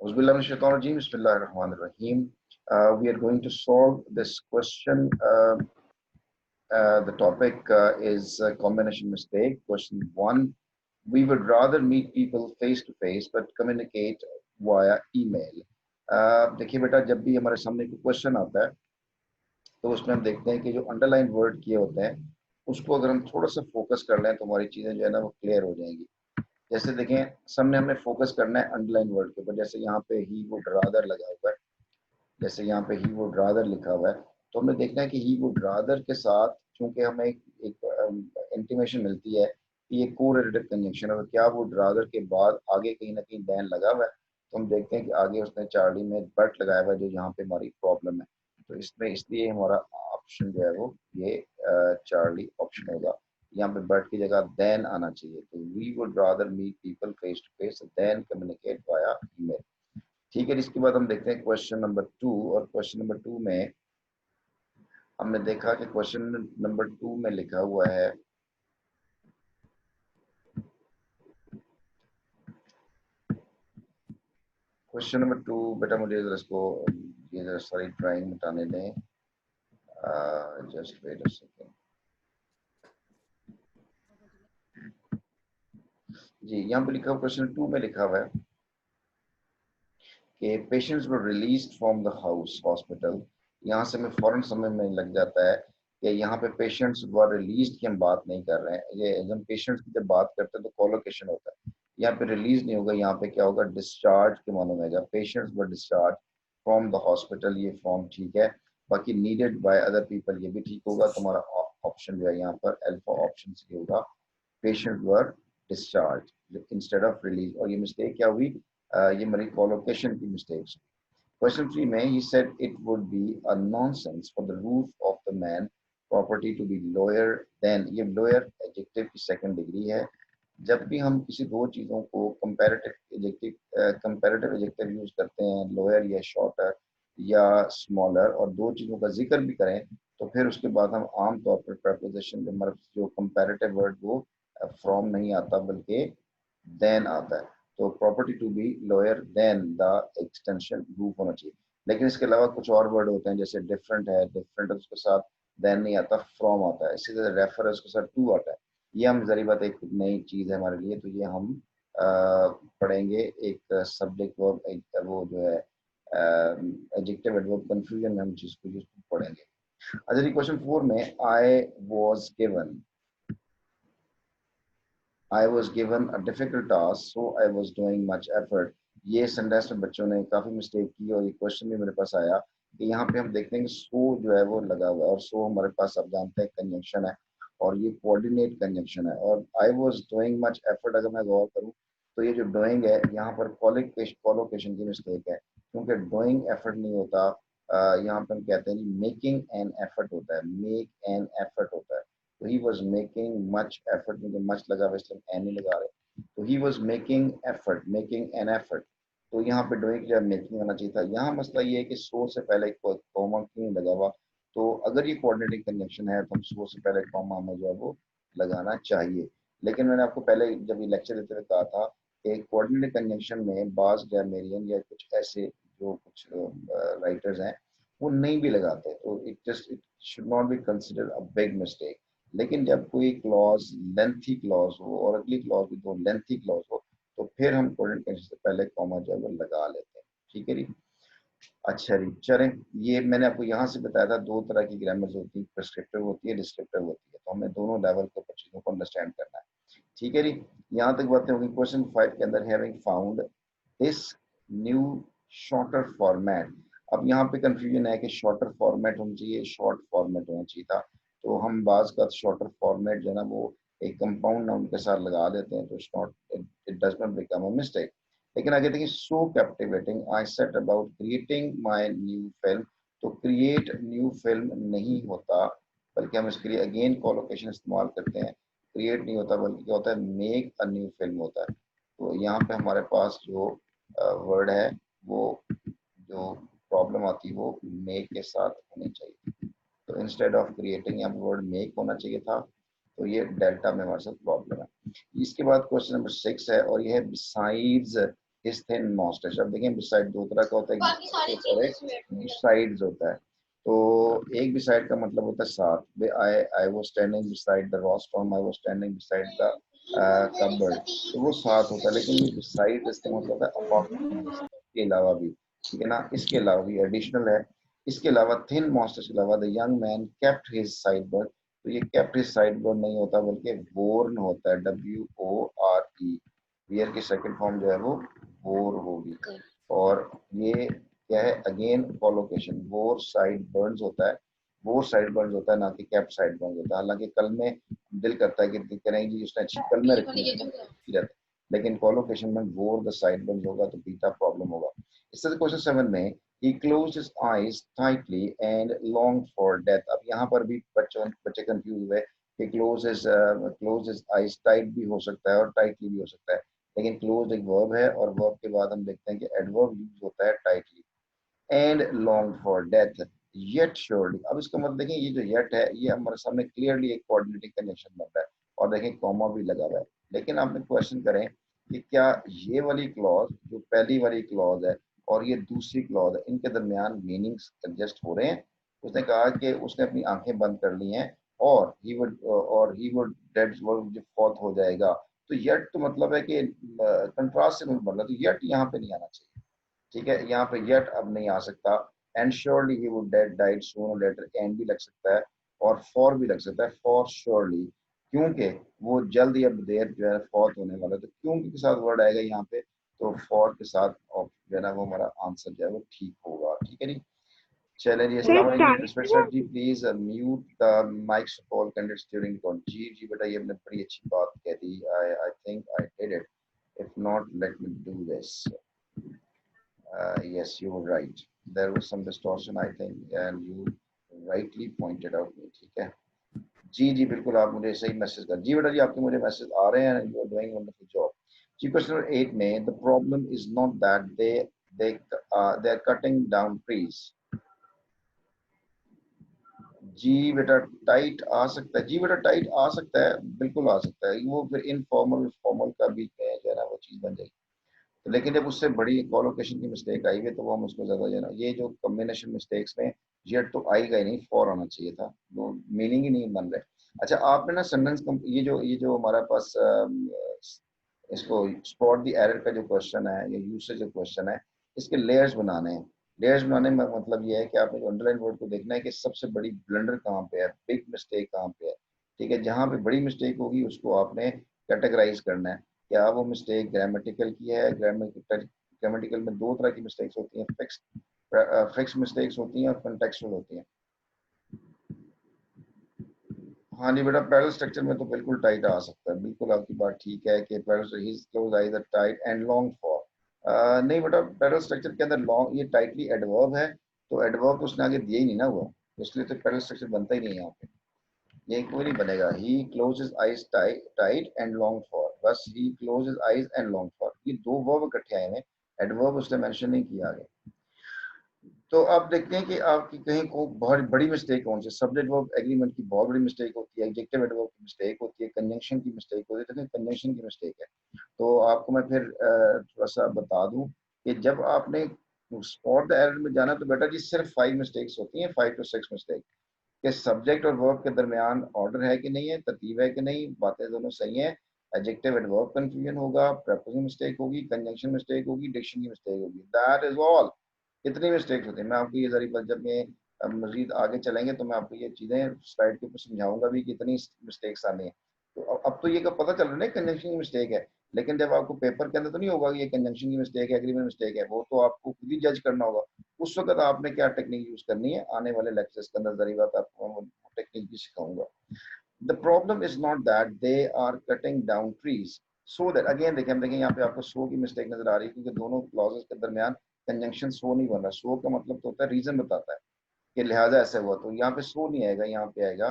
Bismillahirrahmanirrahim. We are going to solve this question. The topic is combination mistake. Question one: we would rather meet people face to face but communicate via email. देखिए बेटा, जब भी हमारे सामने कोई question आता है तो उसमें हम देखते हैं कि जो अंडरलाइन वर्ड किए होते हैं उसको अगर हम थोड़ा सा फोकस कर लें तो हमारी चीजें जो है ना वो क्लियर हो जाएंगी। जैसे देखें, सामने हमने फोकस करना है अंडरलाइन वर्ड के ऊपर। जैसे यहाँ पे ही वुड रादर लगा हुआ है, जैसे यहाँ पे ही वुड रादर लिखा हुआ है, तो हमें देखना है कि ही वुड रादर के साथ चूंकि हमें एक इंटीमेशन मिलती है कि ये कोरिलेटिव कंजंक्शन है, और क्या वुड रादर के बाद आगे कहीं ना कहीं देन लगा हुआ है, तो हम देखते हैं कि आगे उसने चार्ली में बट लगाया हुआ है, जो यहाँ पे हमारी प्रॉब्लम है। तो इसमें इसलिए हमारा ऑप्शन जो है वो ये चार्ली ऑप्शन होगा। यहाँ पे बट की जगह देन आना चाहिए। तो we would rather meet people face to face then communicate via email. ठीक है, इसके बाद हम देखते हैं क्वेश्चन नंबर टू। और क्वेश्चन नंबर टू में हमने देखा कि क्वेश्चन नंबर टू में लिखा हुआ है क्वेश्चन नंबर टू। बेटा मुझे जरा इसको ये जरा सारी ड्राइंग मिटाने दें। जस्ट वेट अ सेकेंड जी। यहाँ पे लिखा हुआ क्वेश्चन टू में लिखा हुआ है कि patients were released from the house hospital. यहाँ से हमें फौरन समझ में लग जाता है कि यहाँ पे पेशेंट्स वर रिलीज्ड की हम बात नहीं कर रहे हैं। ये जब पेशेंट्स की जब बात करते हैं तो कोलोकेशन होता है। यहाँ पे रिलीज नहीं होगा, यहाँ पे क्या होगा, डिस्चार्ज के मानो में आएगा। Patients were discharge from the hospital, ये फॉर्म ठीक है। बाकी नीडेड बाय अदर पीपल, ये भी ठीक होगा। तुम्हारा ऑप्शन जो है यहाँ पर अल्फा ऑप्शन से होगा, patient were discharge instead of release. और ये मिस्टेक क्या हुई, ये हमारी कोलोकेशन की मिस्टेक्स। क्वेश्चन थ्री में ही said it would be a nonsense for the roof of the main property to be lower than. ये लोअर एडजेक्टिव की सेकंड डिग्री है। जब भी हम किसी दो चीज़ों को कंपैरेटिव एडजेक्टिव यूज करते हैं, लोअर या शॉर्टर या स्मॉलर, और दो चीज़ों का जिक्र भी करें, तो फिर उसके बाद हम आम तौर पर प्रपोजिशन जो कंपैरेटिव वर्ड वो फ्रॉम नहीं आता बल्कि देन आता है। तो property to be lower than the extension roof होना चाहिए। लेकिन इसके अलावा कुछ और वर्ड होते हैं, जैसे डिफरेंट है, डिफरेंट उसके साथ देन नहीं आता, फ्रॉम आता है। इसी तरह रेफर है, उसके साथ टू आता है। ये हम जरी बात एक नई चीज़ है हमारे लिए, तो ये हम पढ़ेंगे एक सब्जेक्ट वर्ब, एक वो जो है एडजेक्टिव एडवर्ब कंफ्यूजन में हम चीज़ को पढ़ेंगे। अच्छा जी, क्वेश्चन फोर में I was given a difficult task, so I was doing much effort. ये सेंटेंस में बच्चों ने काफ़ी मिस्टेक की, और ये क्वेश्चन भी मेरे पास आया कि यहाँ पे हम देखते हैं कि सो जो है वो लगा हुआ है, और सो हमारे पास आप जानते हैं कंजंक्शन है, और ये कोऑर्डिनेट कंजंक्शन है। और I was doing much effort, अगर मैं गौर करूँ तो ये जो डूइंग है यहाँ पर कॉलोकेशन की मिस्टेक है, क्योंकि डूइंग एफर्ट नहीं होता। यहाँ पर हम कहते हैं मेकिंग एन एफर्ट होता है, मेक एन एफर्ट होता है। तो he was making much effort, मुझे मच लगा हुआ इसलिए एन ही लगा रहे। तो he was making effort, making an effort. तो यहाँ पे डूइंग जब मेकिंग आना चाहिए था। यहाँ मसला ये है कि सो से पहले कॉमा क्यों नहीं लगा हुआ। तो अगर ये कोऑर्डिनेटिंग कंजंक्शन है तो हम सो से पहले कॉमा हमें जो है वो लगाना चाहिए। लेकिन मैंने आपको पहले जब ये लेक्चर देते हुए कहा था कि कोऑर्डिनेटिंग कंजंक्शन में बाज ग्रामेरियन या कुछ ऐसे जो कुछ राइटर्स हैं वो नहीं भी लगाते, तो it should not be considered a big mistake. लेकिन जब कोई क्लॉज लेंथी क्लॉज हो और अगली क्लॉज भी दो लेंथी क्लॉज हो, तो फिर हम कोऑर्डिनेट कंजंक्शन से पहले कॉमा जो है वो लगा लेते हैं। ठीक है जी। अच्छा जी, चलें। ये मैंने आपको यहाँ से बताया था दो तरह की ग्रामर्स होती है, प्रिस्क्रिप्टिव होती है, डिस्क्रिप्टिव होती है। तो हमें दोनों लेवल के ऊपर चीज़ों को अंडरस्टैंड करना है। ठीक है जी। यहाँ तक बातें होगी। क्वेश्चन फाइव के अंदर having found this new shorter format. अब यहाँ पे कंफ्यूजन है कि शॉर्टर फॉर्मेट होना चाहिए, शॉर्ट फॉर्मेट होना चाहिए था। तो हम बाज का शॉर्टर फॉर्मेट जो है ना वो एक कंपाउंड नाउन के साथ लगा देते हैं, तो it does not become a mistake. लेकिन आगे देखिए, so captivating I set about creating my new film. तो क्रिएट न्यू फिल्म नहीं होता, बल्कि हम इसके लिए अगेन कोलोकेशन इस्तेमाल करते हैं। क्रिएट नहीं होता बल्कि क्या होता है, मेक अ न्यू फिल्म होता है। तो यहाँ पे हमारे पास जो वर्ड है वो जो प्रॉब्लम आती है वो मेक के साथ होनी चाहिए। तो इंस्टेड ऑफ क्रिएटिंग यहाँ वर्ड मेक होना चाहिए था। तो ये डेल्टा में हमारे साथ प्रॉब्लम है। इसके बाद क्वेश्चन नंबर सिक्स है, और ये है बिसाइड्स इज थिन मॉस्टेच। अब देखें बिसाइड दो तरह का होता है, एक बिसाइड्स होता है। तो एक बिसाइड का मतलब होता है साथ। I was standing beside the rostrum, I was standing beside the cupboard, तो वो साथ होता है। लेकिन ये बिसाइड इसका मतलब है अपार्ट के अलावा भी, ठीक है ना, इसके अलावा भी एडिशनल है। इसके अलावा थिन मॉस्टेच के अलावा the young man kept his side bird, तो ये केप्ट हिज साइड बर्ड नहीं होता बल्कि वोर्न होता है, WORE। वियर की सेकंड फॉर्म जो है वो वोर होगी। और ये क्या है, अगेन कोलोकेशन, वोर साइड बर्न्स होता है, वोर साइड बर्न्स होता है, ना कि कैप साइड बर्न्स होता है। हालांकि कल में दिल करता है कि करेंगे जी उसने अच्छी कल में रखी है, लेकिन कोलोकेशन में वोर द साइड बर्न्स होगा तो बीटा प्रॉब्लम होगा। इससे क्वेश्चन 7 में he closed his eyes tightly and longed for death। अब यहाँ पर भी बच्चे कंफ्यूज हुए कि close his eyes tight भी हो सकता है और tightly भी हो सकता है, लेकिन क्लोज एक वर्ब है और वर्ब के बाद हम देखते हैं कि एडवर्ब यूज होता है tightly. And long for death, yet surely. अब इसका मतलब देखें, ये जो येट है ये हमारे सामने क्लियरली एक कोऑर्डिनेटिंग कंजंक्शन बन रहा है और देखें कॉमा भी लगा हुआ है। लेकिन आपने क्वेश्चन करें कि क्या ये वाली क्लॉज जो पहली वाली क्लॉज है और ये दूसरी क्लॉज है, इनके दरमियान मीनिंग्स एडजस्ट हो रहे हैं। उसने कहा कि उसने अपनी आंखें बंद कर ली हैं और ही वुड डेड वर्ड जो फौत हो जाएगा, तो येट तो मतलब है कि कंट्रास्ट से बन रहा है, तो येट यहाँ पे नहीं आना चाहिए। ठीक है, यहाँ पे येट अब नहीं आ सकता। And surely he would dead died sooner और लेटर, एंड भी लग सकता है और फॉर भी लग सकता है, फॉर श्योरली, क्योंकि वो जल्द या देर जो है फौत होने वाला है। तो क्योंकि के साथ वर्ड आएगा यहाँ पे, तो फॉर के साथ जो है ना वो हमारा आंसर जो है वो ठीक होगा। ठीक है जी, चले जी। अस्सलाम वालेकुम सर जी, please mute the mics of all candidates during talk. जी जी बेटा, ये आपने बड़ी अच्छी बात कह दी। I think I did it, if not let me do this. Yes, you were right. There was some distortion, I think, and you rightly pointed out me. ठीक है जी जी, बिल्कुल आप मुझे सही मैसेज कर जी बेटा जी, आपके मुझे मैसेज आ रहे हैं, you are doing wonderful job जी। क्वेश्चन नंबर 8 में the problem is not that they they are cutting down trees. जी बेटा, टाइट आ सकता है, जी बेटा टाइट आ सकता है, बिल्कुल आ सकता है। वो फिर इनफॉर्मल फॉर्मल का भी जो है ना वो चीज बन जाएगी। तो लेकिन जब उससे बड़ी कोलोकेशन की मिस्टेक आई है तो वो हम उसको ज्यादा जो है ना, ये जो कॉम्बिनेशन मिस्टेक्स में जेड तो आएगा ही नहीं, फॉर आना चाहिए था, वो मीनिंग ही नहीं बन रहा है। अच्छा आपने ना सेंटेंस ये जो हमारे पास इसको स्पॉट द एरर का जो क्वेश्चन है या यूसेज जो क्वेश्चन है, इसके लेयर्स बनाने हैं। लेयर्स बनाने में मतलब ये है कि आपने अंडरलाइन वर्ड को देखना है कि सबसे बड़ी ब्लंडर कहाँ पे है, बिग मिस्टेक कहाँ पे है। ठीक है, जहाँ पे बड़ी मिस्टेक होगी उसको आपने कैटेगराइज करना है। क्या वो मिस्टेक ग्रामेटिकल की है? ग्रामेटिकल में दो तरह की मिस्टेक्स होती हैं, फिक्स मिस्टेक्स होती हैं और कंटेक्चुअल होती हैं। हाँ जी बेटा, पैरल स्ट्रक्चर में तो बिल्कुल टाइट आ सकता है, बिल्कुल आपकी बात ठीक है कि parallel tight and long for. नहीं बेटा, पैरल स्ट्रक्चर के अंदर लॉन्ग ये टाइटली एडवर्ब है, तो एडवर्ब तो उसने आगे दिया ही नहीं ना हुआ, इसलिए तो पैरल स्ट्रक्चर बनता ही नहीं है यहाँ पे, ये कोई नहीं बनेगा। He closes eyes tight and long for, बस he closes eyes and long for, ये दो वर्ब इकट्ठे आए हैं, एडवर्ब उसने मेंशन नहीं किया आगे। तो आप देखते हैं कि आपकी कहीं को बहुत बड़ी मिस्टेक कौन सी, सब्जेक्ट वर्ब एग्रीमेंट की बहुत बड़ी मिस्टेक होती है, एडजेक्टिव एडवर्ब की मिस्टेक होती है, कंजंक्शन की मिस्टेक होती है, तो कंजंक्शन की मिस्टेक है। तो आपको मैं फिर थोड़ा सा बता दूं कि जब आपने स्पॉट द एरर में जाना तो बेटा जी सिर्फ 5 मिस्टेक्स होती हैं, 5 to 6 मिस्टेक, कि सब्जेक्ट और वर्ब के दरमियान ऑर्डर है कि नहीं है, तरतीब है कि नहीं, बातें दोनों सही हैं, एडजेक्टिव एडवर्ब कंफ्यूजन होगा, प्रेपोजिशन मिस्टेक होगी, कंजंक्शन मिस्टेक होगी, डिक्शन की मिस्टेक होगी, दैट इज ऑल। इतनी मिस्टेक्स होती है। मैं आपको ये जरिए जब मैं मजीद आगे चलेंगे तो मैं आपको ये चीज़ें स्लाइड के ऊपर समझाऊंगा भी कितनी मिस्टेक्स आनी है। तो अब तो ये का पता चल रहा है ना कंजंक्शन की मिस्टेक है, लेकिन जब आपको पेपर के अंदर तो नहीं होगा कि ये कंजंक्शन की मिस्टेक है, एग्रीमेंट मिस्टेक है, वो तो आपको खुद ही जज करना होगा। उस वक्त आपने क्या टेक्निक यूज करनी है, आने वाले लेक्चर्स के अंदर जरिए बात आपको टेक्निक भी सिखाऊंगा। The problem is not that they are cutting down trees so that, again देखिए हम देखें यहाँ पे आपको सो की मिस्टेक नजर आ रही है, क्योंकि दोनों क्लॉजेस के दरमियान कंजंक्शन सो नहीं बन रहा। सो का मतलब तो होता है रीजन बताता है कि लिहाजा ऐसे हुआ, तो यहाँ पे सो नहीं आएगा, यहाँ पे आएगा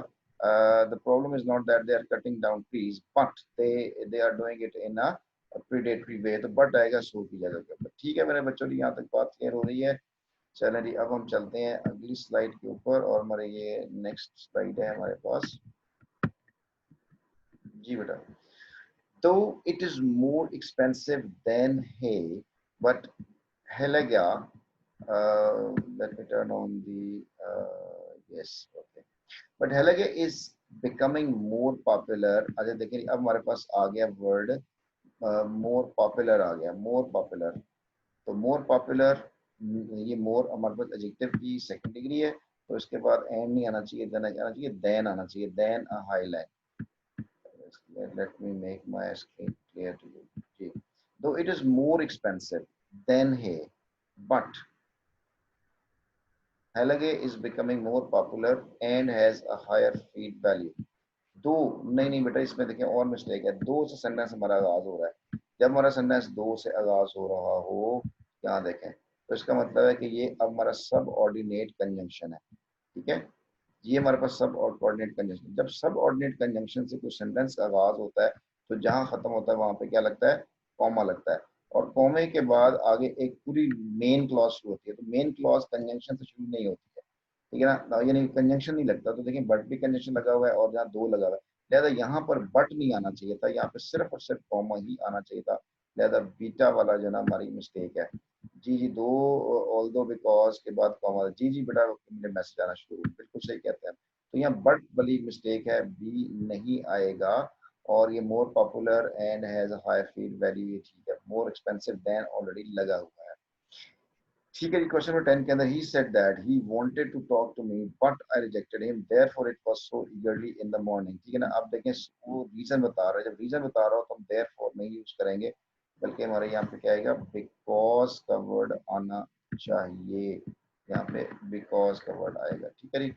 the problem is not that they are cutting down trees but they are doing it in a predatory way, तो बट आएगा सो की जगह के ऊपर। ठीक है मेरे बच्चों जी, यहाँ तक बात क्लियर हो रही है। चलें जी, अब हम चलते हैं अगली स्लाइड के ऊपर, और हमारे ये नेक्स्ट स्लाइड है हमारे पास। जी बेटा, though it is more expensive than hay, but Helaga, let me turn on the, yes, okay. But Helaga is becoming more popular. अच्छा देखिए अब हमारे पास आ गया वर्ड मोर पॉपुलर आ गया, मोर पॉपुलर। तो मोर पॉपुलर, ये मोर हमारे पास एडजेक्टिव की सेकंड डिग्री है, तो इसके बाद एंड नहीं आना चाहिए, देन आना चाहिए, देन आना चाहिए, then a highlight. Let me make my screen clear to you. Okay. Though it is more expensive than hay, but Halage is becoming more popular and has a higher feed value. दो, नहीं नहीं बेटा, इसमें देखें और mistake है, दो से सेंटेंस हमारा आगाज हो रहा है। जब हमारा सेंटेंस दो से आगाज हो रहा हो, यहाँ देखें, तो इसका मतलब है कि ये अब हमारा सब ऑर्डिनेट कंजंक्शन है। ठीक है, ये हमारे पास सब ऑर्डिनेट कंजंक्शन। जब सब ऑर्डिनेट कंजंक्शन से कोई सेंटेंस का आगाज होता है, तो जहां खत्म होता है वहां पे क्या लगता है, कॉमा लगता है। और कॉमे के बाद आगे एक पूरी मेन क्लॉज शुरू होती है, तो मेन क्लॉज कंजंक्शन से शुरू नहीं होती है। ठीक है ना, यानी कंजंक्शन नहीं लगता। तो देखिए बट भी कंजंक्शन लगा हुआ है और जहाँ दो लगा हुआ है, लिहाजा यहाँ पर बट नहीं आना चाहिए था, यहाँ पे सिर्फ और सिर्फ कॉमा ही आना चाहिए था। लिहाजा बीटा वाला जो ना हमारी मिस्टेक है। जी जी, दो ऑल दो बिकॉज के बाद कॉमा, जी जी बेटा मेरे मैसेज आना शुरू, बिल्कुल सही कहते हैं। तो यहाँ बट वाली मिस्टेक है, बी नहीं आएगा। और ये more popular and has high feed value, ये ठीक है, मोर एक्सपेंसिव देन ऑलरेडी लगा हुआ है। ठीक है जी, क्वेश्चन नंबर 10 के अंदर ही said that he wanted to talk to me but I rejected him therefore it was so eagerly in the morning. ठीक है ना, अब देखें वो रीजन बता रहा है, जब रीजन बता रहा हो तो हम देयरफॉर नहीं यूज करेंगे, बल्कि हमारे यहाँ पे क्या आएगा, बिकॉज का वर्ड आना चाहिए। यहाँ पे बिकॉज का वर्ड आएगा। ठीक है जी,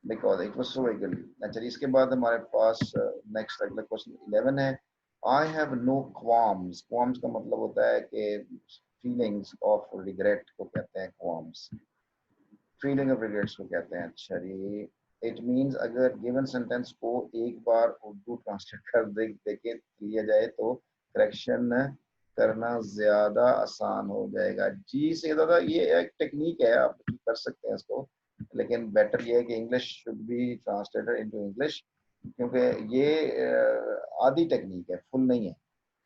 because it was so eagerly. अच्छा, इसके बाद हमारे पास नेक्स्ट अगला क्वेश्चन 11 है। I have no qualms. Qualms का मतलब होता है कि फीलिंग्स ऑफ रिग्रेट को कहते हैं क्वाम्स, फीलिंग ऑफ रिग्रेट्स को कहते हैं। अच्छा जी, इट मींस अगर गिवन सेंटेंस को एक बार उर्दू ट्रांसलेट कर देके लिया जाए तो करेक्शन करना ज्यादा आसान हो जाएगा। जी से दादा, ये एक टेक्निक है, आप कर सकते हैं इसको, लेकिन बेटर ये है कि English should be translated into English, क्योंकि ये आधी टेक्निक है, फुल नहीं है।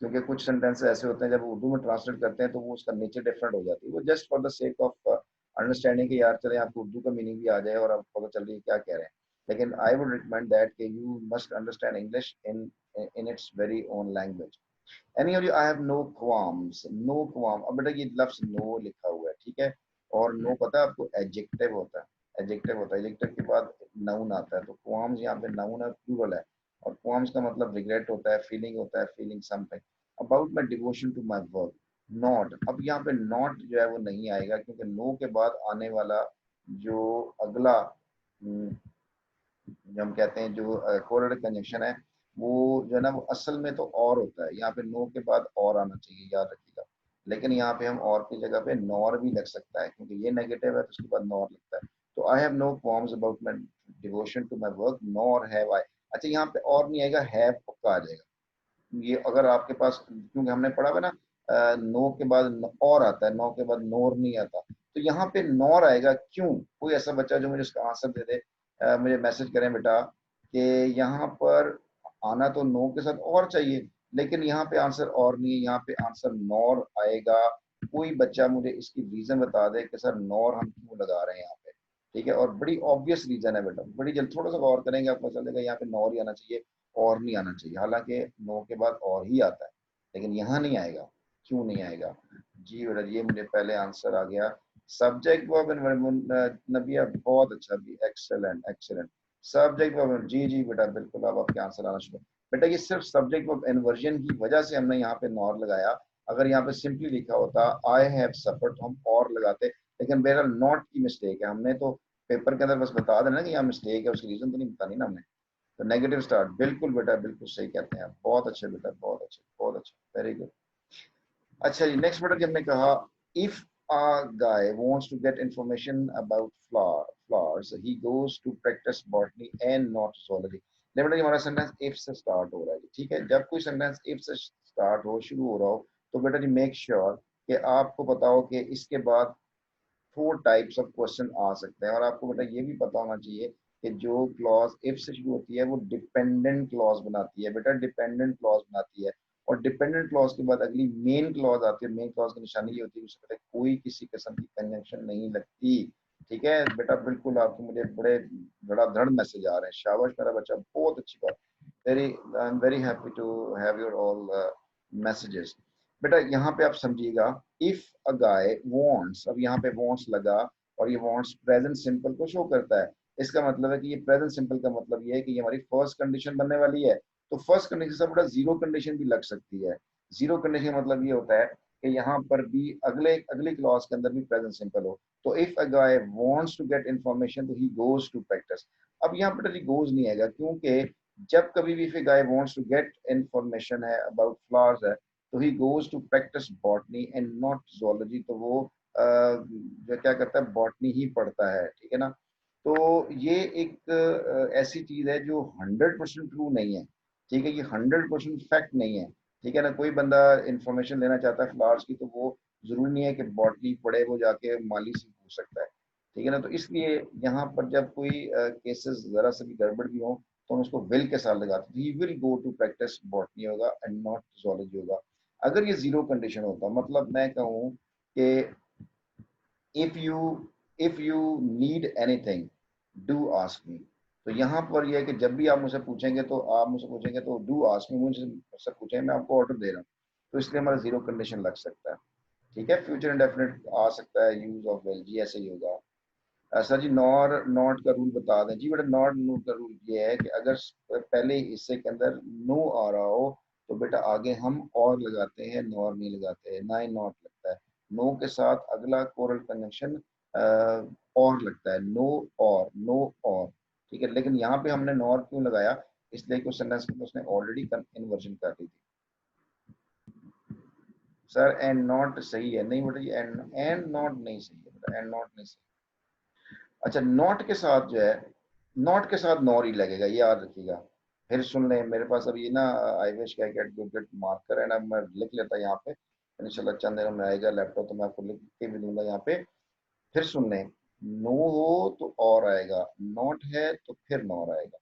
क्योंकि कुछ सेंटेंस ऐसे होते हैं जब उर्दू में ट्रांसलेट करते हैं तो वो उसका नेचर डिफरेंट हो जाती है। वो just for the sake of understanding कि यार चले आपको उर्दू का मीनिंग भी आ जाए और आपको पता चल रही है क्या कह रहे हैं। लेकिन आई वुड रिकमेंड दैट कि you must understand English in its very own language. Any of you, I have no qualms, no qualm. अब बेटा ये लफ्ज नो लिखा हुआ है, ठीक है, और नो पता है आपको एडजेक्टिव होता है, एडजेक्टिव होता है, एडजेक्टिव के बाद नाउन आता है, तो क्वाम्स यहाँ पे नाउन है, प्लूरल है। और क्वाम्स का मतलब रिग्रेट होता है, फीलिंग होता है, feeling something about my devotion to my work. Not, अब यहाँ पे नॉट जो है वो नहीं आएगा, क्योंकि नो के बाद आने वाला जो अगला जो हम कहते हैं जो कोरेलेट कंजंक्शन है, वो जो है ना वो असल में तो और होता है। यहाँ पे नो के बाद और आना चाहिए, याद रखिएगा। लेकिन यहाँ पे हम और की जगह पे नॉर भी लग सकता है, क्योंकि ये नेगेटिव है तो उसके बाद नॉर लगता है। तो I have no qualms about my devotion to my work nor have I. अच्छा, यहाँ पे और नहीं आएगा, हैव पक्का आ जाएगा। ये अगर आपके पास, क्योंकि हमने पढ़ा हुआ ना, नो के बाद और आता है, नो के बाद नोर नहीं आता, तो यहाँ पे नॉर आएगा। क्यों? कोई ऐसा बच्चा जो मुझे उसका आंसर दे दे, मुझे मैसेज करें बेटा कि यहाँ पर आना तो नो के साथ और चाहिए, लेकिन यहाँ पे आंसर और नहीं है, यहाँ पे आंसर नॉर आएगा। कोई बच्चा मुझे इसकी रीजन बता दे कि सर नॉर हम क्यों लगा रहे हैं यहाँ पे। ठीक है, और बड़ी ऑब्वियस रीजन है बेटा, बड़ी जल्द थोड़ा सा गौर करेंगे आपको चलेगा यहाँ पे नॉर ही आना चाहिए, और नहीं आना चाहिए। हालांकि नो के बाद और ही आता है, लेकिन यहाँ नहीं आएगा। क्यों नहीं आएगा? जी बेटा, ये मुझे पहले आंसर आ गया। सब्जेक्ट वर्ब नबिया, बहुत अच्छा भी, एक्सेलेंट एक्सेलेंट। सब्जेक्ट वर्ब, जी जी बेटा बिल्कुल, अब आपके आंसर आना शुरू। बेटा ये सिर्फ सब्जेक्ट वर्ब इन्वर्जन की वजह से हमने यहाँ पे नॉर लगाया। अगर यहाँ पे सिंपली लिखा होता आई हैव सफर्ड तो हम और लगाते, लेकिन बहरहाल नॉट की मिस्टेक है, हमने तो पेपर के अंदर बस बता देना कि यहाँ मिस्टेक है, उसकी रीजन तो नहीं बतानी ना हमने। तो नेगेटिव स्टार्ट, बिल्कुल बेटा बिल्कुल सही कहते हैं आप, बहुत अच्छे बेटा, बहुत अच्छे, बहुत अच्छा, वेरी गुड। अच्छा जी, नेक्स्ट बेटा, हमने कहा if a guy wants to get information about flowers he goes to practice botany and not zoology। ले बेटा, ये हमारा सेंटेंस इफ से स्टार्ट हो रहा है, ठीक है। जब कोई सेंटेंस इफ से स्टार्ट हो, शुरू हो रहा हो, तो बेटा जी मेक श्योर कि आपको पता हो कि इसके बाद फोर टाइप्स ऑफ क्वेश्चन आ सकते हैं। और आपको बेटा ये भी पता होना चाहिए कि जो क्लॉज इफ से शुरू होती है वो डिपेंडेंट क्लॉज बनाती है, बेटा डिपेंडेंट क्लॉज बनाती है। और डिपेंडेंट क्लॉज के बाद अगली मेन क्लॉज आती है। मेन क्लॉज की निशानी ये होती है उससे पहले कोई किसी किस्म की कंजंक्शन नहीं लगती। ठीक है बेटा, बिल्कुल आपको मुझे बड़े धड़ाधड़ मैसेज आ रहे हैं, शाबाश मेरा बच्चा, बहुत अच्छी बात। Very I am very happy to have your all messages. बेटा यहाँ पे आप समझिएगा, इफ अ गाय वांट्स, अब यहाँ पे वांट्स लगा और ये वांट्स प्रेजेंट सिंपल को शो करता है। इसका मतलब है कि ये प्रेजेंट सिंपल का मतलब ये है कि ये हमारी फर्स्ट कंडीशन बनने वाली है। तो फर्स्ट कंडीशन से बड़ा जीरो कंडीशन भी लग सकती है। जीरो कंडीशन का मतलब ये होता है कि यहाँ पर भी अगले अगली क्लॉज के अंदर भी प्रेजेंट सिंपल हो। तो if a guy wants to get information तो ही गोज टू प्रैक्टिस। अब यहाँ पर गोज नहीं आएगा, क्योंकि जब कभी भी guy wants to get information है अबाउट फ्लावर्स है तो he goes to practice botany and not zoology। तो वो जो क्या करता है, बॉटनी ही पढ़ता है। ठीक है ना। तो ये एक ऐसी चीज है जो 100% ट्रू नहीं है। ठीक है, ये 100% फैक्ट नहीं है। ठीक है ना। कोई बंदा इंफॉर्मेशन लेना चाहता है फ्लावर्स की तो वो जरूरी नहीं है कि बॉटनी पढ़े, वो जाके माली से पूछ सकता है। ठीक है ना। तो इसलिए यहाँ पर जब कोई केसेस जरा सा भी गड़बड़ भी हो तो हम उसको विल के साथ लगाते हैं, he will go to practice botany होगा एंड नॉट zoology होगा। अगर ये जीरो कंडीशन होता, मतलब मैं कहूँ कि if you if you need anything do ask me, तो यहाँ पर यह है कि जब भी आप मुझसे पूछेंगे तो आप मुझसे पूछेंगे तो डू आस्क मी, मुझसे पूछेंगे, मैं आपको ऑर्डर दे रहा हूँ। तो इसलिए हमारा जीरो कंडीशन लग सकता है। ठीक है, फ्यूचर इंडेफिनिट आ सकता है, यूज ऑफ विल जी ऐसे ही होगा। सर जी नॉर नॉट का रूल बता दें। जी बेटा, नॉट नोट का रूल ये है कि अगर पहले हिस्से के अंदर नो आ रहा हो तो बेटा आगे हम और लगाते हैं, नॉर नहीं लगाते हैं, ना ही नॉट लगता है। नो के साथ अगला कोरल कंजंक्शन और लगता है, नो और, नो और। ठीक है, लेकिन यहाँ पे हमने नॉर क्यों लगाया, इसलिए कि उस सेंटेंस में उसने ऑलरेडी इन्वर्जन कर दी थी। सर एंड नॉट सही है, नहीं बेटा ये एंड नॉट नहीं सही है बेटा, एंड नॉट नहीं सही। अच्छा, नॉट के साथ जो है, नॉट के साथ नॉर ही लगेगा, ये याद रखिएगा। फिर सुन लें, मेरे पास अब ये ना आई विश क्या गेट गुड गेट मार्कर है ना, मैं लिख लेता यहाँ पे, इंशाल्लाह चंद दिनों में आएगा लैपटॉप तो मैं आपको लिख के भी दूंगा यहाँ पे। फिर सुन लें, नो हो तो और आएगा, नॉट है तो फिर नॉर आएगा।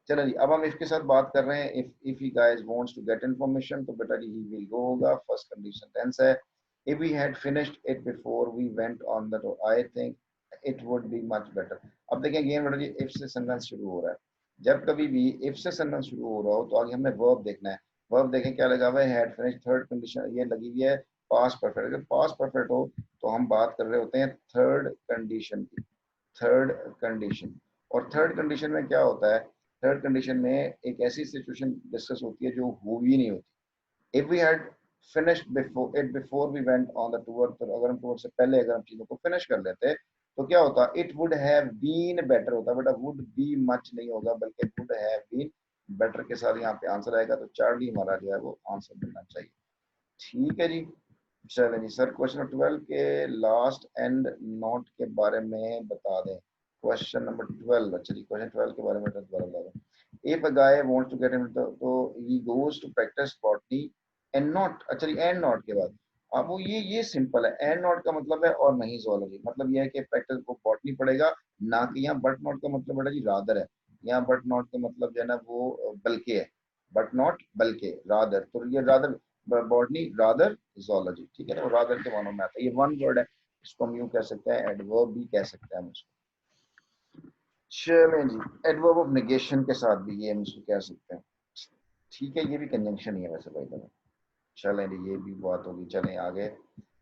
चलो जी, अब हम इसके साथ बात कर रहे हैं। If he guys wants to get information तो बेटा जी ही विल गो होगा, फर्स्ट कंडीशन टेंस है। If we had finished it before we went on the I think it would be much better. अब देखें अगेन बेटा जी, if से sentence शुरू हो रहा है। जब कभी भी इफ से सेंटेंस शुरू हो रहा हो तो आगे हमने वर्ब देखना है। वर्ब देखें क्या लगा हुआ है, हैड फिनिश्ड, थर्ड कंडीशन ये लगी हुई है पास्ट परफेक्ट। अगर पास्ट परफेक्ट हो तो हम बात कर रहे होते हैं थर्ड कंडीशन की, थर्ड कंडीशन। और थर्ड कंडीशन में क्या होता है, थर्ड कंडीशन में एक ऐसी सिचुएशन डिस्कस होती है जो हुई नहीं होती। If we had finished before we went on the tour, तो अगर हम टूर से पहले अगर हम चीजों को फिनिश कर लेते तो क्या होता, it would have been better होता। बेटा वुड बी मच नहीं होगा बल्कि वुड हैव बीन बेटर के साथ यहाँ पे आंसर आएगा। तो चार्ली हमारा जो है वो आंसर मिलना चाहिए। ठीक है जी। चलें जी सर, क्वेश्चन 12 के लास्ट एंड नोट के बारे में बता दें। क्वेश्चन नंबर 12, अच्छा जी क्वेश्चन 12 के बारे में दोबारा बता दें। If a guy wants to get in तो he goes to practice botany and not, अच्छा जी एंड नॉट के बाद अब वो ये सिंपल है। एंड नॉट का मतलब है और नहीं zoology, मतलब ये है कि प्रैक्टिस वो बॉटनी पढ़ेगा ना कि यहाँ बट नॉट का मतलब बेटा जी रादर है। यहाँ बट नॉट का मतलब जो है ना वो बल्कि है, बट नॉट बल्कि रादर, तो ये रादर बॉटनी रादर zoology। ठीक है ना, वो रादर के मानों में आता है, ये वन वर्ड है। इसको हम यूं कह सकते हैं, एडवर्ब भी कह सकते हैं हम इसको। चलें जी, एडवर्ब ऑफ नेगेशन के साथ भी ये हम इसको कह सकते हैं। ठीक है, ये भी कंजंक्शन ही है वैसे भाई बहन। चलें जी, ये भी बात होगी। चलें आगे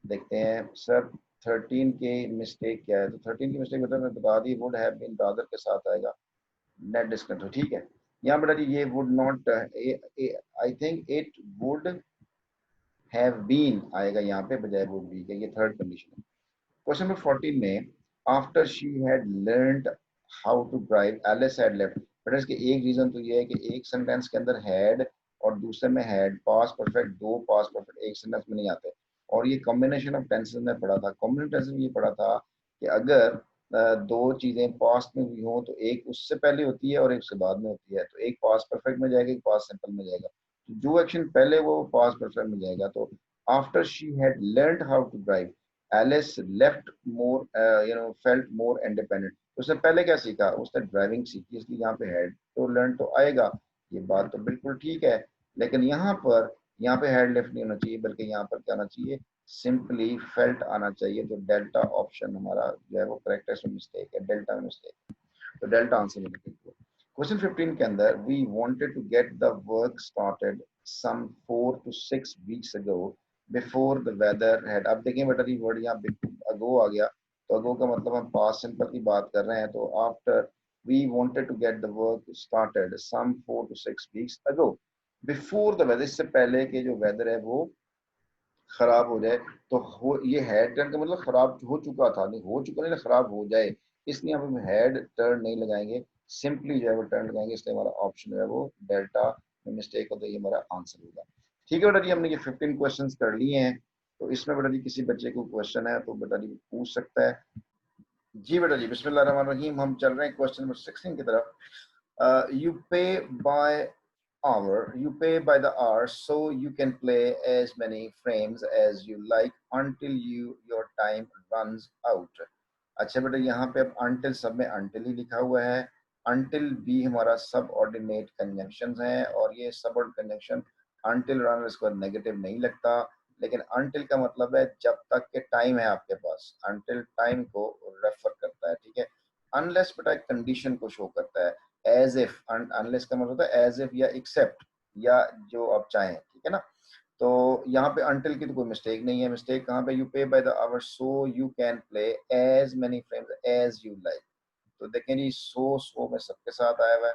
देखते हैं। सर 13 की मिस्टेक क्या है, तो 13 की मिस्टेक मतलब मैं बता दी, वुड हैव बीन रादर के साथ आएगा, नेट डिस्कंटिन्यू। ठीक है, यहाँ बेटा जी ये would not, I think it would have been आएगा यहाँ पे बजाय वुड बी के, ये थर्ड कंडीशन है। क्वेश्चन नंबर 14 में after she had learned how to drive Alice had left. बेटा इसके एक रीजन तो ये है कि एक सेंटेंस के अंदर हैड और दूसरे में हैड, पास्ट परफेक्ट, दो पास्ट परफेक्ट एक सेंटेंस में नहीं आते। और ये कॉम्बिनेशन ऑफ टेंसेस में पढ़ा था, कॉम्बिनेशन टेंसेस में ये पढ़ा था कि अगर दो चीजें पास्ट में हुई हो तो एक उससे पहले होती है और एक उसके बाद में होती है। तो एक पास्ट परफेक्ट में जाएगा, एक पास्ट सिंपल में जाएगा। तो जो एक्शन पहले वो पास्ट परफेक्ट में जाएगा। तो after she had learned how to drive Alice left more felt more independent. उसने पहले क्या सीखा, उसने ड्राइविंग सीखी, इसलिए यहाँ पे हैड तो लर्न तो आएगा। ये बात तो बिल्कुल ठीक है, लेकिन यहाँ पर यहाँ पे हेड लिफ्ट नहीं होना चाहिए, बल्कि यहाँ पर क्या आना चाहिए, सिंपली फेल्ट आना चाहिए। तो डेल्टा ऑप्शन हमारा जो है वो करेक्ट है, इसमें मिस्टेक है, डेल्टा में मिस्टेक। तो डेल्टा आंसर में लिखेंगे। क्वेश्चन 15 के अंदर, we wanted to get the work started some 4 to 6 weeks ago before the weather had. अब देखें बेटा, ये वर्ड यहाँ अगो आ गया, तो अगो का मतलब हम पास्ट सिंपल की बात कर रहे हैं। तो after we wanted to get the work started some 4 to 6 weeks ago before the weather, इससे पहले के जो वेदर है वो खराब हो जाए। तो हो, ये हेड टर्न का मतलब खराब हो चुका था, नहीं हो चुका, नहीं खराब हो जाए, इसलिए हम हेड टर्न नहीं लगाएंगे, सिंपली जो है वो टर्न लगाएंगे। इसलिए हमारा ऑप्शन जो है वो डेल्टा में मिस्टेक होता है, ये हमारा आंसर होगा। ठीक है बेटा जी, हमने ये 15 क्वेश्चंस कर लिए हैं। तो इसमें बेटा जी किसी बच्चे को क्वेश्चन है तो बेटा जी पूछ सकता है। जी बेटा जी, बिस्मिल्लाहिर्रहमानिर्रहीम। हम चल रहे हैं क्वेश्चन नंबर 16 की तरफ। You pay bye hour, you pay by the hour, so you can play as many frames as you like until your time runs out. अच्छा बेटा, यहाँ पे अब until सब में until ही लिखा हुआ है। until भी हमारा सब ऑर्डिनेट कंजंक्शन है, और ये सब ऑर्डिनेट कंजंक्शन until रन इसको नेगेटिव नहीं लगता, लेकिन until का मतलब है जब तक के टाइम है आपके पास, until टाइम को रेफर करता है। ठीक है, अनलेस बेटा कंडीशन को शो करता है, एज इफ, अनलेस का मतलब होता है एज इफ या एक्सेप्ट या जो आप चाहें। ठीक है ना, तो यहाँ पे अनटिल की तो कोई मिस्टेक नहीं है। मिस्टेक कहाँ पे, you pay by the hour so you can play as many frames as you like. तो देखें जी, सो में सबके साथ आया हुआ है,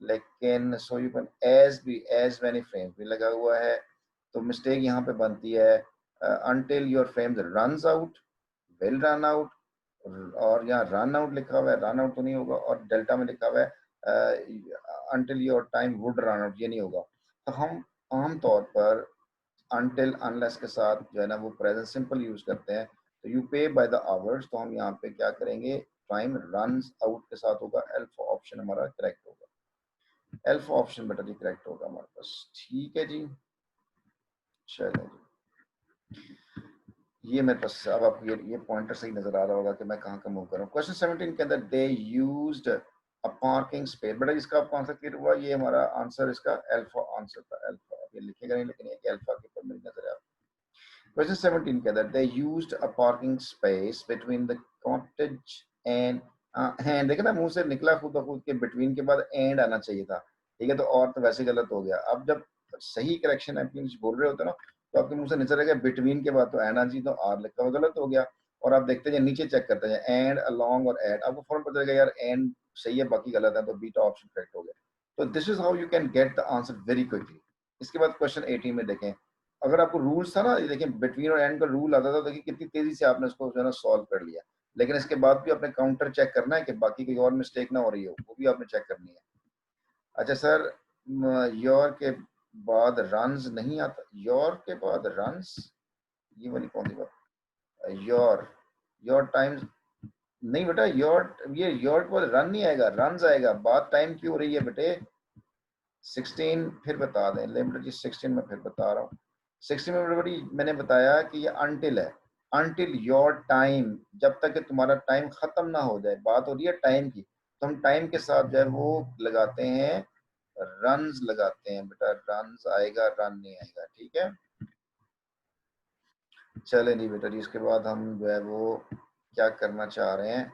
लेकिन सो यू कैन एज भी, एज मेनी फ्रेम्स भी लगा हुआ है। तो मिस्टेक यहाँ पे बनती है until your frames runs out, will run out, और यहाँ रन आउट लिखा हुआ है, रन आउट तो नहीं होगा, और डेल्टा में लिखा हुआ है until your time would run out, ये नहीं होगा। तो हम आम तौर पर अनटिल अनलेस के साथ जो है ना वो प्रेजेंट सिंपल यूज करते हैं। तो you pay by the hours, तो हम यहाँ पे क्या करेंगे, टाइम रन्स आउट के साथ होगा। एल्फा ऑप्शन हमारा करेक्ट होगा, एल्फा ऑप्शन बेटा जी करेक्ट होगा हमारे पास। ठीक है जी, चलो जी, ये मेरे पास अब आपको ये पॉइंटर सही नजर आ रहा होगा कि मैं कहाँ का मूव कर रहा हूँ। क्वेश्चन 17 के अंदर, they used a parking space. बेटा इसका आपको आंसर क्लियर हुआ, ये हमारा आंसर इसका अल्फा आंसर था। अल्फा ये लिखेगा नहीं, लेकिन ये अल्फा के ऊपर मेरी नजर है। क्वेश्चन 17 के अंदर, they used a parking space between the cottage and and, देखा ना मुंह से निकला खुद ब खुद के बिटवीन के बाद एंड आना चाहिए था। ठीक है, तो और तो वैसे गलत हो गया। अब जब सही करेक्शन है इंग्लिश बोल रहे होते ना, तो आपके मुंह से निकल रहेगा बिटवीन के बाद तो एंड आना चाहिए, तो आर लिखा हुआ गलत हो गया। और आप देखते जाए नीचे चेक करते जाए, एंड अलोंग और एट, आपको फौरन पता चलेगा यार एंड सही है बाकी गलत है, तो बीटा ऑप्शन करेक्ट हो गया। तो this is how you can get the answer very quickly. इसके बाद क्वेश्चन 18 में देखें, अगर आपको रूल्स था ना, ये देखिए बिटवीन और एंड का रूल आता था, देखिए कितनी तेजी से आपने उसको जो है ना सॉल्व कर लिया। लेकिन इसके बाद भी आपने काउंटर चेक करना है कि बाकी कोई और मिस्टेक ना हो रही हो, वो भी आपने चेक करनी है। अच्छा सर, योर के बाद रन्स नहीं आता, योर के बाद रन्स, ये वाली कौन सी बात, योर टाइम्स, नहीं बेटा योर, ये योर के बाद रन नहीं आएगा, रन्स आएगा। बात टाइम की हो रही है बेटे। 16 फिर बता दें, लिमिट जी 16 में फिर बता रहा हूँ। 16 में बड़ी मैंने बताया कि ये अनटिल है, अनटिल योर टाइम, जब तक कि तुम्हारा टाइम खत्म ना हो जाए। बात हो रही है टाइम की, तो हम टाइम के साथ जो है वो लगाते हैं, रन्स लगाते हैं बेटा, रन्स आएगा, रन नहीं आएगा। ठीक है, चले नहीं बेटा जी, इसके बाद हम जो है वो क्या करना चाह रहे हैं,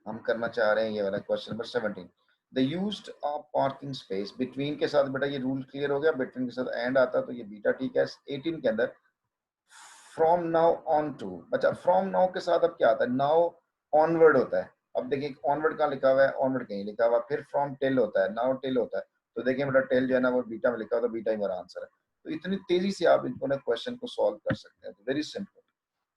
हम करना चाह रहे हैं ये वाला question number 17। The used a parking space between के साथ, बेटा ये रूल क्लियर हो गया, बिटवीन के साथ एंड आता तो ये बीटा ठीक है। 18 के अंदर, फ्रॉम नाउ ऑन टू, अच्छा फ्रॉम नाउ के साथ अब क्या आता है, नाउ ऑनवर्ड होता है। अब देखिए ऑनवर्ड कहाँ लिखा हुआ है, ऑनवर्ड कहीं लिखा हुआ है, फिर फ्रॉम टिल होता है, नाउ टिल होता है। तो देखिए बेटा टिल जो है ना वो बीटा में लिखा हुआ, तो बीटा ही हमारा आंसर है। तो इतनी तेजी से आप इनको क्वेश्चन को सॉल्व कर सकते हैं, वेरी सिंपल।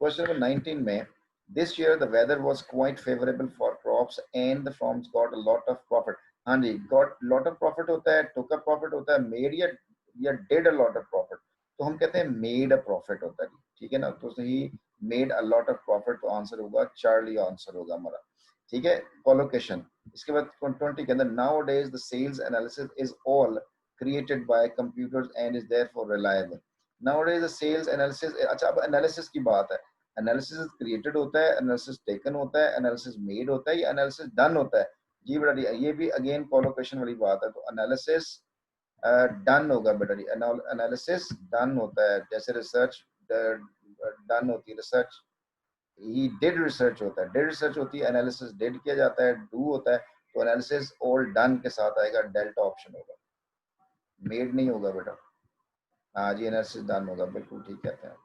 क्वेश्चन नंबर 19 में, this year the weather was quite favourable for crops and the farms got a lot of profit. हाँ जी, गॉट लॉट ऑफ प्रॉफिट होता है, टुक अ प्रॉफिट होता है, मेड या did a lot of profit. तो हम कहते हैं मेड अ प्रॉफिट होता है। ठीक है ना, तो सही made a lot of profit, तो आंसर होगा चार्ली, आंसर होगा हमारा। ठीक है, कोलोकेशन। इसके बाद 20 के अंदर, nowadays the sales analysis is all created by computers and is therefore reliable. Nowadays the sales analysis, अच्छा अब एनालिसिस की बात है, एनालिसिस क्रिएटेड होता है, एनालिसिस टेकन होता है, एनालिसिस मेड होता है, या एनालिसिस डन होता है। जी बेटा, ये भी अगेन कोलोकेशन वाली बात है। तो एनालिसिस डन होगा बेटा जी, एनालिसिस डन होता है, जैसे रिसर्च डन होती है, रिसर्च ही डिड रिसर्च होता है, डिड रिसर्च होती है, एनालिसिस डिड किया जाता है, डू होता है, तो एनालिसिस ऑल डन के साथ आएगा, डेल्टा ऑप्शन होगा, मेड नहीं होगा बेटा। हाँ जी, एनालिसिस डन होगा, बिल्कुल ठीक कहते हैं।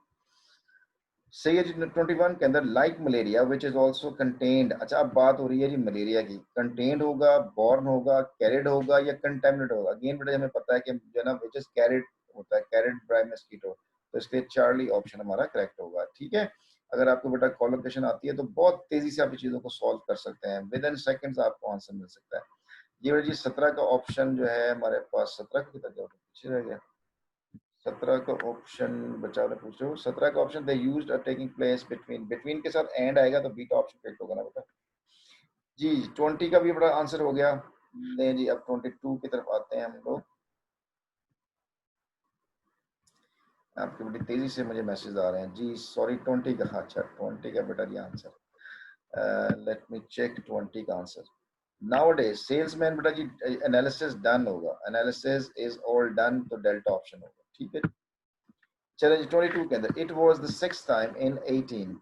सही है जी। 21 के अंदर like malaria which is also contained, अच्छा अब बात हो रही है जी मलेरिया की, कंटेन्ड होगा, बॉर्न होगा, कैरिड होगा या कंटेमिनेट होगा। अगेन बेटा हमें पता है कि जो ना विच इज कैरिड होता है, कैरिड बाय मस्कीटो, तो इसलिए चार्ली ऑप्शन हमारा करेक्ट होगा। ठीक है, अगर आपको बेटा कॉलोकेशन आती है तो बहुत तेजी से आप चीजों को सॉल्व कर सकते हैं, विद इन सेकंड्स आपको आंसर मिल सकता है। ये बेटा जी 17 का ऑप्शन जो है हमारे पास, 17 का कितना पीछे रह गया, 17 का ऑप्शन बचा रहे पूछ रहे हो, 17 का option they used taking place between, between के साथ एंड आएगा तो बीटा ऑप्शन करेक्ट होगा ना बेटा जी। 20 का भी बड़ा आंसर हो गया। नहीं जी, अब 22 की तरफ आते हैं हम लोग। आपकी बड़ी तेजी से मुझे मैसेज आ रहे हैं जी, सॉरी 20 का, अच्छा 20 का बेटा जी आंसर, लेट मी चेक 20 का आंसर। Nowadays सेल्समैन बेटा जी एनालिसिस डन होगा, एनालिसिस इज ऑल डन, तो डेल्टा ऑप्शन होगा। ठीक है, चलिए जी 22 के अंदर, it was the sixth time in 18,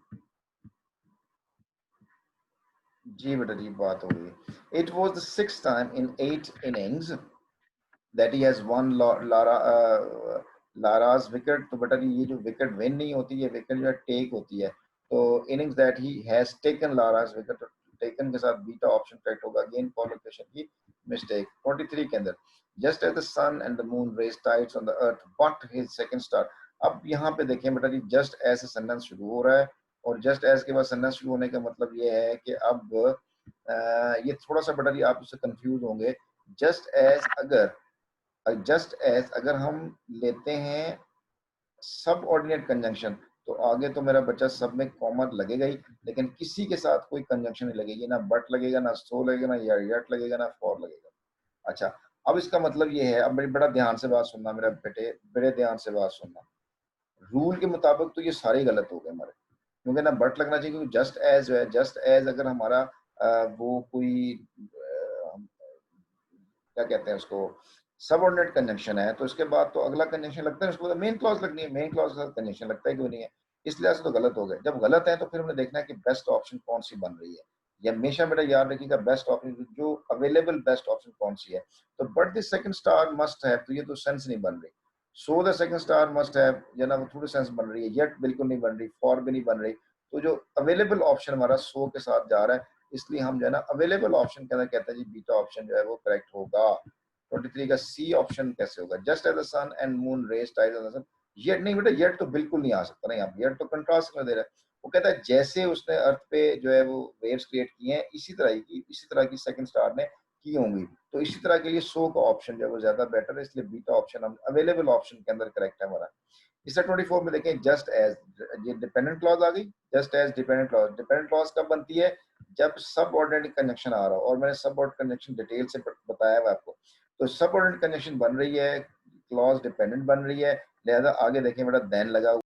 जी बेटा जी बात हो गई। It was the sixth time in 8 innings that he has one Laurus wicket, तो बेटा जी ये जो विकेट विन नहीं होती है, विकेट जो है टेक होती है, तो innings that he has taken Lara's wicket, taken के साथ बीटा ऑप्शन करेक्ट होगा। अगेन कॉलोकेशन की मिस्टेक। 23 के अंदर, just as the sun and the moon raise tides on the earth but his second star, अब यहाँ पे देखें बेटा जी जस्ट एज से सेंटेंस शुरू हो रहा है, और जस्ट एज के बाद सेंटेंस शुरू होने का मतलब ये है कि अब ये थोड़ा सा बेटा जी आप उससे कंफ्यूज होंगे। जस्ट एज अगर, जस्ट एज अगर हम लेते हैं सब ऑर्डिनेट कंजंक्शन, तो आगे तो मेरा बच्चा सब में कॉमन लगेगा ही, लेकिन किसी के साथ कोई कंजंक्शन नहीं लगेगी, ना बट लगेगा, ना सो लगेगा, ना यट लगेगा, ना फॉर लगेगा। अच्छा, अब इसका मतलब ये है, अब मेरी बड़ा ध्यान से बात सुनना मेरा बेटे, बड़े ध्यान से बात सुनना, रूल के मुताबिक तो ये सारे गलत हो गए हमारे, क्योंकि ना बट लगना चाहिए, क्योंकि जस्ट एज जो है, जस्ट एज अगर हमारा वो कोई क्या कहते हैं उसको, सबऑर्डिनेट कंजंक्शन है, तो इसके बाद तो अगला कंजंक्शन लगता है, उसको मेन क्लॉज लगनी है, मेन क्लॉज के साथ कंजंक्शन लगता है क्यों नहीं है, इसलिए ऐसे तो गलत हो गए। जब गलत है तो फिर हमने देखना है कि बेस्ट ऑप्शन कौन सी बन रही है, ये हमेशा बेटा याद रखिएगा, बेस्ट ऑप्शन जो अवेलेबल बेस्ट ऑप्शन कौन सी है, तो but the second star must have, तो ये तो सेंस नहीं बन रही, so the second star must have या ना वो थोड़ी सेंस बन रही है, येट बिल्कुल नहीं बन रही, फॉर भी नहीं बन रही, तो जो अवेलेबल ऑप्शन हमारा सो के साथ जा रहा है, इसलिए हम जो है ना अवेलेबल ऑप्शन के अंदर कहते हैं जी बीटा ऑप्शन जो है वो करेक्ट होगा। 23 का सी ऑप्शन कैसे होगा, just as the sun and moon raise tide on the sun, yet नहीं बेटा, येट तो बिल्कुल नहीं आ सकता ना, यहाँ येट तो कंट्रास्ट में दे रहा है, वो कहता है जैसे उसने अर्थ पे जो है वो वेव्स क्रिएट किए हैं, इसी तरह की सेकंड स्टार ने की होंगी, तो इसी तरह के लिए सो का ऑप्शन जो है वो ज्यादा बेटर है, इसलिए बीटा ऑप्शन हम अवेलेबल ऑप्शन के अंदर करेक्ट है हमारा। इससे 24 में देखें, जस्ट एज, ये डिपेंडेंट क्लॉज आ गई, just age dependent clause, dependent clause कब बनती है, जब सब ऑर्डिनेट कंजंक्शन आ रहा हो, और मैंने सब ऑर्डिनेट कंजंक्शन डिटेल से बताया हुआ आपको, तो सब ऑर्डिनेट कंजंक्शन बन रही है, क्लॉज डिपेंडेंट बन रही है, लिहाजा आगे देखें बेटा देन लगा